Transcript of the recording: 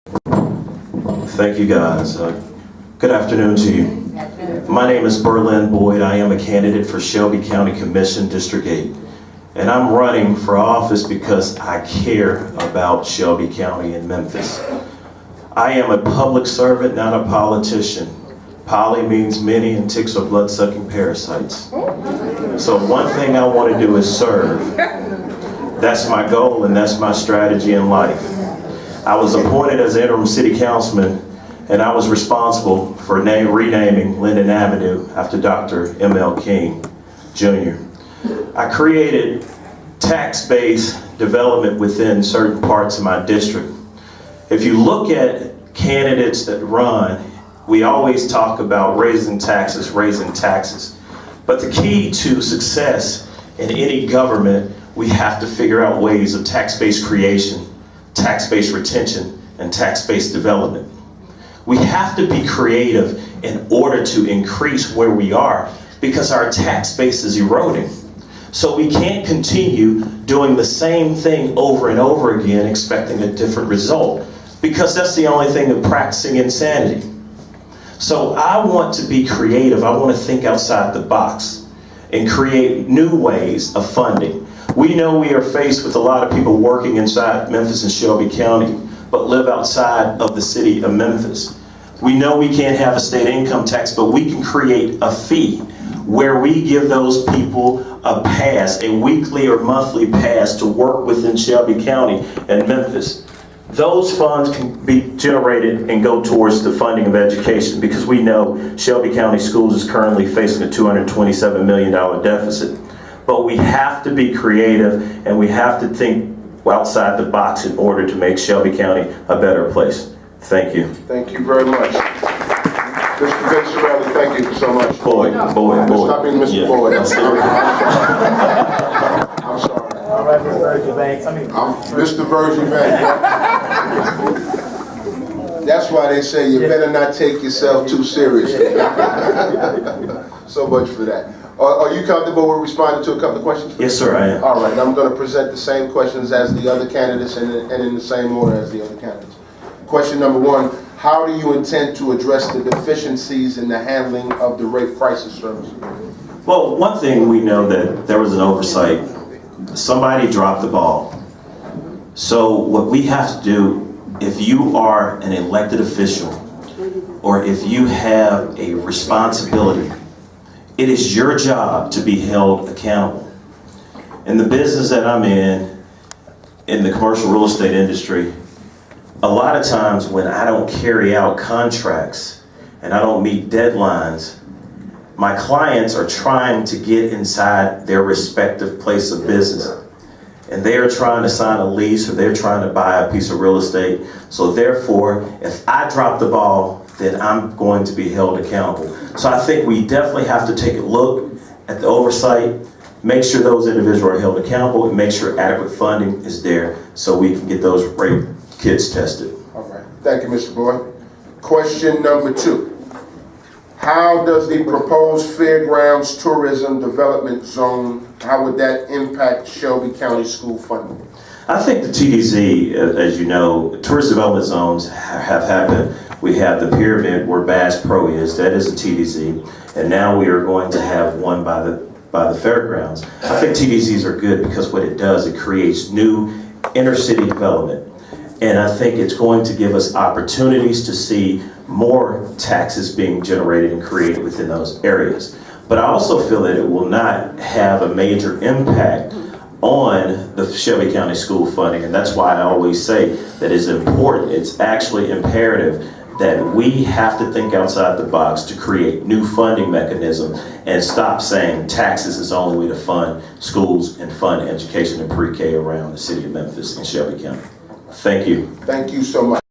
Thank you, guys. Good afternoon to you. My name is Berlin Boyd. I am a candidate for Shelby County Commission, District 8. And I'm running for office because I care about Shelby County and Memphis. I am a public servant, not a politician. Poly means many and ticks are blood-sucking parasites. So one thing I want to do is serve. That's my goal and that's my strategy in life. I was appointed as interim city councilman and I was responsible for renaming Linden Avenue after Dr. M.L. King, Jr. I created tax-based development within certain parts of my district. If you look at candidates that run, we always talk about raising taxes. But the key to success in any government, we have to figure out ways of tax-based creation, tax-based retention, and tax-based development. We have to be creative in order to increase where we are because our tax base is eroding. So we can't continue doing the same thing over and over again expecting a different result because that's the only thing of practicing insanity. So I want to be creative. I want to think outside the box and create new ways of funding. We know we are faced with a lot of people working inside Memphis and Shelby County, but live outside of the city of Memphis. We know we can't have a state income tax, but we can create a fee where we give those people a pass, a weekly or monthly pass to work within Shelby County and Memphis. Those funds can be generated and go towards the funding of education because we know Shelby County Schools is currently facing a $227 million deficit. But we have to be creative and we have to think outside the box in order to make Shelby County a better place. Thank you. Thank you very much. Mr. Vicerelli, thank you so much. Boyd. Stop being Mr. Yeah. Boyd. I'm sorry. I'm sorry. All right, Mr. Virgin Banks. I'm Mr. Virgin Bank. That's why they say you better not take yourself too seriously. So much for that. Are you comfortable with responding to a couple of questions? Yes, sir, I am. All right, I'm going to present the same questions as the other candidates and in the same order as the other candidates. Question number one, how do you intend to address the deficiencies in the handling of the rape crisis service? Well, one thing we know that there was an oversight. Somebody dropped the ball. So what we have to do, if you are an elected official or if you have a responsibility, it is your job to be held accountable. In the business that I'm in the commercial real estate industry, a lot of times when I don't carry out contracts and I don't meet deadlines, my clients are trying to get inside their respective place of business. And they are trying to sign a lease or they're trying to buy a piece of real estate. So therefore, if I drop the ball, then I'm going to be held accountable. So I think we definitely have to take a look at the oversight, make sure those individuals are held accountable, and make sure adequate funding is there so we can get those rape kids tested. All right, thank you, Mr. Boyd. Question number two. How does the proposed fairgrounds tourism development zone, how would that impact Shelby County school funding? I think the TDZ, as you know, tourist development zones have happened. We have the pyramid where Bass Pro is, that is a TDZ, and now we are going to have one by the fairgrounds. I think TDZs are good because what it does, it creates new inner city development. And I think it's going to give us opportunities to see more taxes being generated and created within those areas. But I also feel that it will not have a major impact on the Shelby County school funding. And that's why I always say that it's important, it's actually imperative that we have to think outside the box to create new funding mechanisms and stop saying taxes is the only way to fund schools and fund education and pre-K around the city of Memphis and Shelby County. Thank you. Thank you so much.